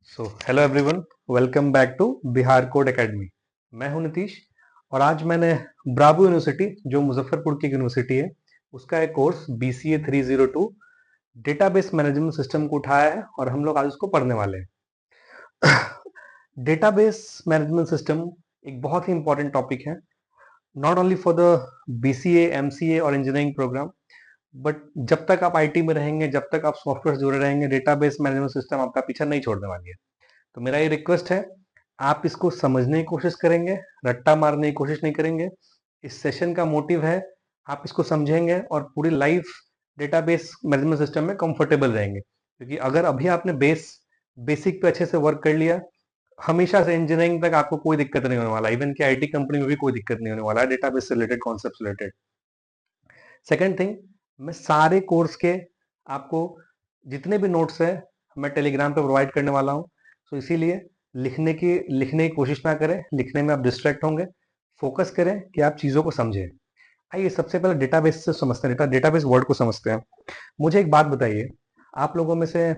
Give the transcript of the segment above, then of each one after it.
Hello everyone, welcome back to Bihar code academy. मैं हूं नीतीश और आज मैंने ब्रावो यूनिवर्सिटी, जो मुजफ्फरपुर की यूनिवर्सिटी है, उसका एक course BCA 302 database management system को उठाया है और हम लोग आज उसको पढ़ने वाले हैं। डेटाबेस मैनेजमेंट सिस्टम एक बहुत ही इंपॉर्टेंट टॉपिक है, not only for the BCA, MCA और इंजीनियरिंग प्रोग्राम, बट जब तक आप IT में रहेंगे, जब तक आप सॉफ्टवेयर से जुड़े रहेंगे, डेटाबेस मैनेजमेंट सिस्टम आपका पीछा नहीं छोड़ने वाली है। तो मेरा ये रिक्वेस्ट है, आप इसको समझने की कोशिश करेंगे, रट्टा मारने की कोशिश नहीं करेंगे। इस सेशन का मोटिव है आप इसको समझेंगे और पूरी लाइफ डेटाबेस मैनेजमेंट सिस्टम में कंफर्टेबल रहेंगे, क्योंकि अगर अभी आपने बेसिक पे अच्छे से वर्क कर लिया, हमेशा से इंजीनियरिंग तक आपको कोई दिक्कत नहीं होने वाला। इवन कि IT कंपनी में भी कोई दिक्कत नहीं होने वाला है डेटाबेस से related, concept related. Second thing, मैं सारे कोर्स के आपको जितने भी नोट्स हैं मैं टेलीग्राम पे प्रोवाइड करने वाला हूँ। तो इसीलिए लिखने की कोशिश ना करें, लिखने में आप डिस्ट्रैक्ट होंगे। फोकस करें कि आप चीज़ों को समझें। आइए सबसे पहले डेटाबेस से समझते हैं, डेटाबेस वर्ड को समझते हैं। मुझे एक बात बताइए, आप लोगों में से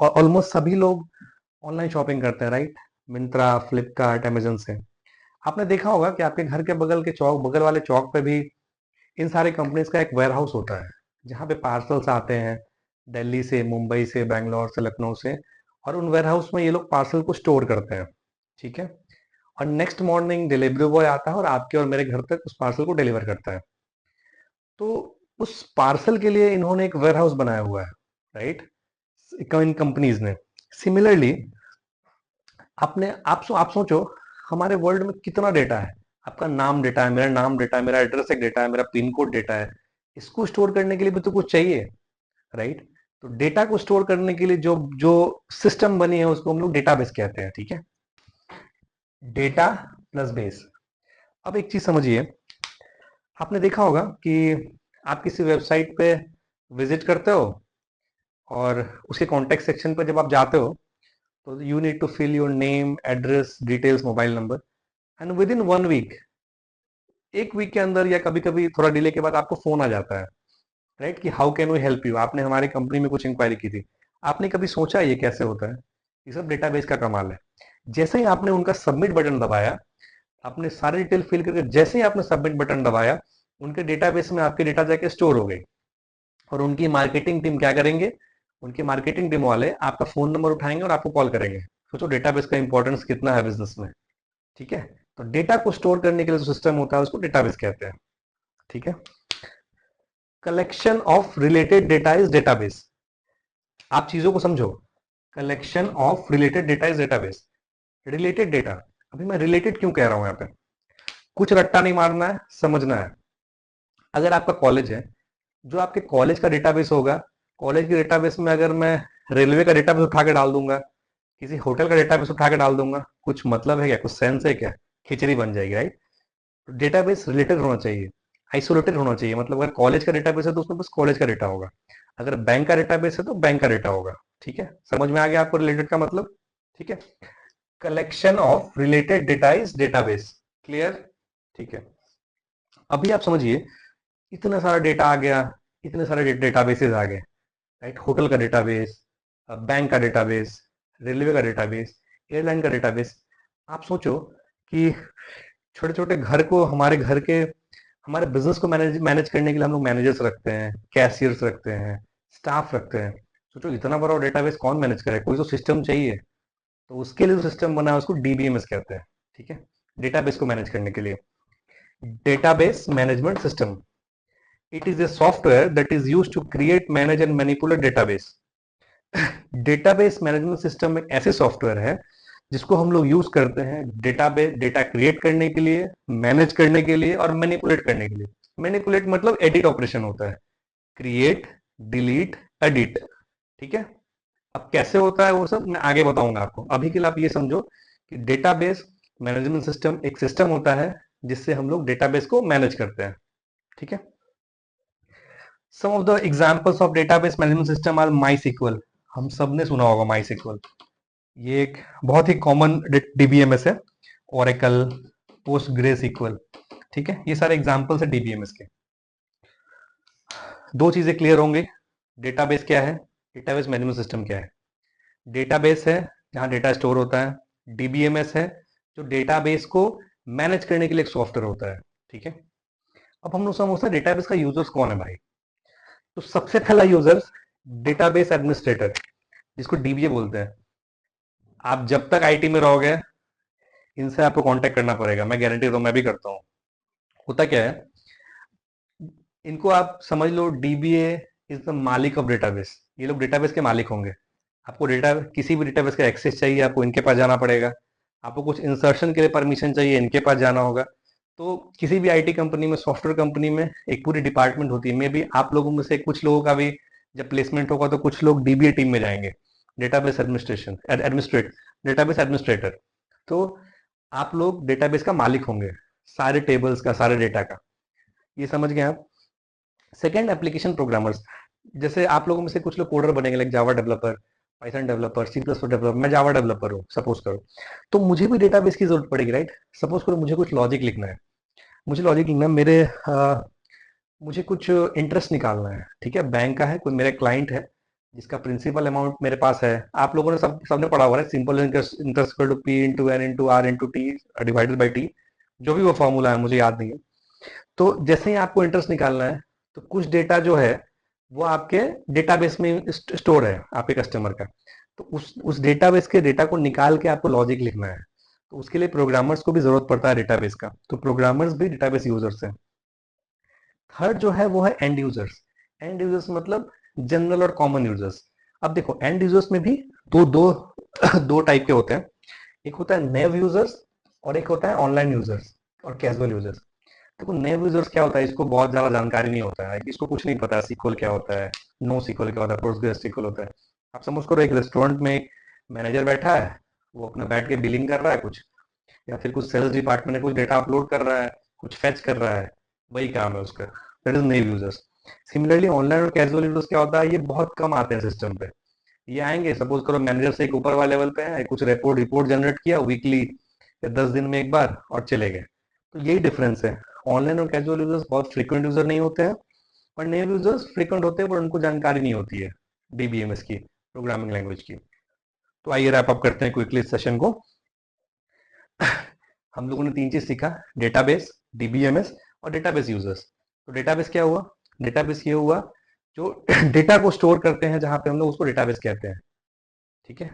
ऑलमोस्ट सभी लोग ऑनलाइन शॉपिंग करते हैं, राइट? मिंत्रा, फ्लिपकार्ट, अमेजन से। आपने देखा होगा कि आपके घर के बगल वाले चौक पे भी इन सारे कंपनीज का एक वेयर हाउस होता है, जहाँ पे पार्सल्स आते हैं दिल्ली से, मुंबई से, बैंगलोर से, लखनऊ से, और उन वेयर हाउस में ये लोग पार्सल को स्टोर करते हैं। ठीक है। और नेक्स्ट मॉर्निंग डिलीवरी बॉय आता है और आपके और मेरे घर तक उस पार्सल को डिलीवर करता है। तो उस पार्सल के लिए इन्होंने एक वेयर हाउस बनाया हुआ है, राइट? इन कंपनीज ने। सिमिलरली आप सोचो, हमारे वर्ल्ड में कितना डेटा है। आपका नाम डेटा है, मेरा नाम डेटा है, मेरा एड्रेस एक डेटा है, मेरा पिन कोड डेटा है। इसको स्टोर करने के लिए भी तो कुछ चाहिए, राइट? तो डेटा को स्टोर करने के लिए जो जो सिस्टम बनी है उसको हम लोग डेटाबेस कहते हैं। ठीक है, डेटा प्लस बेस। अब एक चीज समझिए, आपने देखा होगा कि आप किसी वेबसाइट पे विजिट करते हो और उसके कॉन्टेक्ट सेक्शन पर जब आप जाते हो तो you need to fill your name, address, details, mobile number, and within 1 week, एक वीक के अंदर या कभी कभी थोड़ा डिले के बाद आपको फोन आ जाता है, राइट? कि how can we help you, आपने हमारी कंपनी में कुछ इंक्वायरी की थी। आपने कभी सोचा ये कैसे होता है? ये सब डेटाबेस का कमाल है। जैसे ही आपने उनका सबमिट बटन दबाया, आपने सारे डिटेल फिल करके जैसे ही आपने सबमिट बटन दबाया, उनके डेटाबेस में आपके डेटा जाके स्टोर हो गई। और उनकी मार्केटिंग टीम क्या करेंगे? उनके मार्केटिंग टीम वाले आपका फोन नंबर उठाएंगे और आपको कॉल करेंगे। सोचो डेटाबेस का इंपॉर्टेंस कितना है बिजनेस में। ठीक है। तो डेटा को स्टोर करने के लिए जो सिस्टम होता है उसको डेटाबेस कहते हैं। ठीक है। Collection of related data is database. आप चीजों को समझो। Collection of related data is database. Related data, अभी मैं रिलेटेड क्यों कह रहा हूं? यहाँ पे कुछ रट्टा नहीं मारना है, समझना है। अगर आपका कॉलेज है, जो आपके कॉलेज का डेटाबेस होगा, कॉलेज के डेटाबेस में अगर मैं रेलवे का डेटाबेस उठा के डाल दूंगा, किसी होटल का डेटाबेस उठा के डाल दूंगा, कुछ मतलब है क्या? कुछ सेंस है क्या? खिचड़ी बन जाएगी, राइट? डेटाबेस रिलेटेड होना चाहिए, आइसोलेटेड होना चाहिए। मतलब अगर कॉलेज का डेटाबेस है तो उसमें बस कॉलेज का डेटा होगा, अगर बैंक का डेटाबेस है तो बैंक का डेटा होगा। ठीक है, समझ में आ गया आपको रिलेटेड का मतलब? ठीक है। Collection of related data is database. Clear? ठीक है। अभी आप समझिए, इतना सारा डेटा आ गया, इतने सारे डेटाबेसेस आ गए, राइट? होटल का डेटाबेस, बैंक का डेटाबेस, रेलवे का डेटाबेस, एयरलाइन का डेटाबेस। आप सोचो कि छोटे छोटे घर को, हमारे बिजनेस को मैनेज मैनेज करने के लिए हम लोग मैनेजर्स रखते हैं, कैशियर्स रखते हैं, स्टाफ रखते हैं। सोचो इतना बड़ा डेटाबेस कौन मैनेज करे? कोई तो सिस्टम चाहिए। तो उसके लिए जो सिस्टम बना है उसको DBMS कहते हैं। ठीक है, डेटाबेस को मैनेज करने के लिए। Database management system, it is a software that is used to create, manage and manipulate database. Database management system एक ऐसे सॉफ्टवेयर है जिसको हम लोग यूज करते हैं डेटा क्रिएट करने के लिए, मैनेज करने के लिए और मैनिपुलेट करने के लिए। मैनिपुलेट मतलब एडिट ऑपरेशन होता है, क्रिएट, डिलीट, एडिट। ठीक है। अब कैसे होता है वो सब मैं आगे बताऊंगा आपको। अभी के लिए आप ये समझो कि डेटाबेस मैनेजमेंट सिस्टम एक सिस्टम होता है जिससे हम लोग डेटाबेस को मैनेज करते हैं। ठीक है। Some of the examples of database management system are MySQL। हम सब ने सुना होगा MySQL। ये एक बहुत ही कॉमन DBMS है। ओरेकल, पोस्टग्रेसक्यूएल। ठीक है, ये सारे एग्जांपल्स है DBMS के। दो चीजें क्लियर होंगे, डेटाबेस क्या है, डेटाबेस मैनेजमेंट सिस्टम क्या है। डेटाबेस है जहाँ डेटा स्टोर होता है। डीबीएमएस है जो डेटाबेस को मैनेज करने के लिए एक सॉफ्टवेयर होता है। ठीक है, अब हम लोग समझते हैं डेटाबेस का यूजर्स कौन है भाई। तो सबसे पहला यूजर्स डेटाबेस एडमिनिस्ट्रेटर, जिसको डीबीए बोलते हैं। आप जब तक आईटी में रहोगे इनसे आपको कांटेक्ट करना पड़ेगा, मैं गारंटी दो, मैं भी करता हूँ। होता क्या है, इनको आप समझ लो डीबीए इज द मालिक ऑफ डेटाबेस। ये लोग डेटाबेस के मालिक होंगे। आपको डेटा किसी भी डेटाबेस का एक्सेस चाहिए आपको इनके पास जाना पड़ेगा। आपको कुछ इंसर्शन के लिए परमिशन चाहिए इनके पास जाना होगा। तो किसी भी आईटी कंपनी में, सॉफ्टवेयर कंपनी में एक पूरी डिपार्टमेंट होती है। मे बी आप लोगों में से कुछ लोगों का भी जब प्लेसमेंट होगा तो कुछ लोग डीबीए टीम में जाएंगे, database administration administrate database administrator. तो आप लोग डेटाबेस का मालिक होंगे, सारे टेबल्स का, सारे डेटा का। ये समझ गए आप। Second, application programmers. जैसे आप लोगों में से कुछ लोग कोडर बनेंगे, like Java developer, Python developer, C plus developer. मैं जावा डेवलपर हूँ सपोज करो, तो मुझे भी डेटाबेस की जरूरत पड़ेगी, राइट। सपोज करो मुझे कुछ लॉजिक लिखना है, मुझे लॉजिक लिखना है मुझे कुछ इंटरेस्ट निकालना है। ठीक है, बैंक का है, कोई मेरा क्लाइंट है जिसका प्रिंसिपल अमाउंट मेरे पास है। आप लोगों ने सबने पढ़ा हुआ है, simple interest to P into N into R into T divided by T, जो भी वो फॉर्मूला है मुझे याद नहीं है। तो जैसे ही आपको इंटरेस्ट निकालना है तो कुछ डेटा जो है वो आपके डेटाबेस में स्टोर है आपके कस्टमर का। तो उस डेटाबेस के डेटा को निकाल के आपको लॉजिक लिखना है। तो उसके लिए प्रोग्रामर्स को भी जरूरत पड़ता है डेटाबेस का। तो प्रोग्रामर्स भी डेटाबेस यूजर्स हैं। थर्ड जो है वो है एंड यूजर्स। एंड यूजर्स मतलब जनरल और कॉमन यूजर्स। अब देखो एंड यूजर्स में भी दो दो दो टाइप के होते हैं। एक होता है नेव यूजर्स और एक होता है ऑनलाइन यूजर्स और कैजुअल यूजर्स। देखो नेव यूजर्स क्या होता है, इसको बहुत ज्यादा जानकारी नहीं होता है, इसको कुछ नहीं पता सीक्वल क्या होता है, नो सीक्वल क्या होता है, पोस्टग्रेस सीक्वल होता है। आप समझ करो एक रेस्टोरेंट में एक मैनेजर बैठा है, वो अपना बैठ के बिलिंग कर रहा है कुछ, या फिर कुछ सेल्स डिपार्टमेंट में कुछ डेटा अपलोड कर रहा है, कुछ फेच कर रहा है, वही काम है उसका। That is naive users. Similarly online और कैजुअल यूजर्स क्या होता है, ये बहुत कम आते हैं सिस्टम पे। ये आएंगे, सपोज करो मैनेजर से एक ऊपर वाले लेवल पे है, कुछ रिपोर्ट जनरेट किया वीकली या 10 दिन में एक बार और चले गए। तो यही डिफरेंस है। ऑनलाइन और कैजुअल यूजर्स बहुत फ्रीक्वेंट यूजर नहीं होते हैं, और नेव यूजर्स फ्रीक्वेंट होते हैं पर उनको जानकारी नहीं होती है डीबीएमएस की, प्रोग्रामिंग लैंग्वेज की। तो आइए रैप अप करते हैं क्विकली इस सेशन को। हम लोगों ने तीन चीज सीखा, डेटाबेस, डीबीएमएस और डेटाबेस यूजर्स। तो डेटाबेस क्या हुआ, डेटाबेस ये हुआ जो डेटा को स्टोर करते हैं, जहां पे हम लोग उसको डेटाबेस कहते हैं। ठीक है,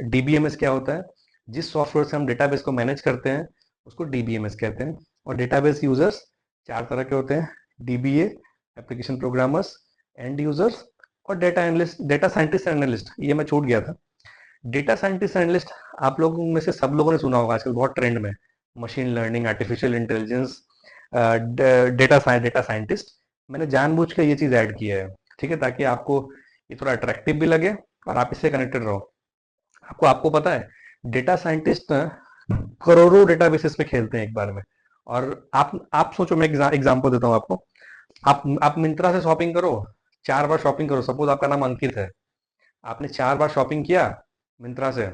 डीबीएमएस क्या होता है, जिस सॉफ्टवेयर से हम डेटाबेस को मैनेज करते हैं उसको डीबीएमएस कहते हैं। और डेटाबेस यूजर्स चार तरह के होते हैं, DBA, application programmers, end users और data analyst, data scientist analyst. ये मैं छूट गया था। डेटा साइंटिस्ट एनालिस्ट आप लोगों में से सब लोगों ने सुना होगा, आजकल बहुत ट्रेंड में, machine learning, artificial intelligence, data scientist. मैंने जानबूझ के ये चीज ऐड किया है, ठीक है, ताकि आपको ये थोड़ा अट्रैक्टिव भी लगे और आप इससे कनेक्टेड रहो। आपको आपको पता है डेटा साइंटिस्ट करोड़ों डेटाबेसेस पे खेलते हैं एक बार में। और आप सोचो, मैं एग्जांपल देता हूँ आपको। आप मिंत्रा से शॉपिंग करो, 4 बार शॉपिंग करो, सपोज आपका नाम अंकित है, आपने 4 बार शॉपिंग किया मिंत्रा से।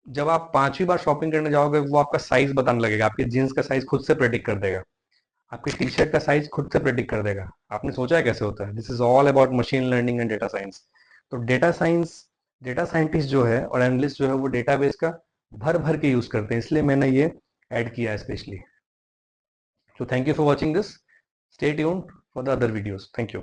जब आप 5वीं बार शॉपिंग करने जाओगे वो आपका साइज बताने लगेगा, आपके जीन्स का साइज खुद से प्रेडिक्ट कर देगा, आपकी टी शर्ट का साइज खुद से प्रेडिक्ट कर देगा। आपने सोचा है कैसे होता है? This is all about machine learning and data science. तो डेटा साइंटिस्ट जो है और एनालिस्ट जो है वो डेटाबेस का भर भर के यूज करते हैं, इसलिए मैंने ये ऐड किया है specially. So thank you for watching this. Stay tuned for the other videos. Thank you.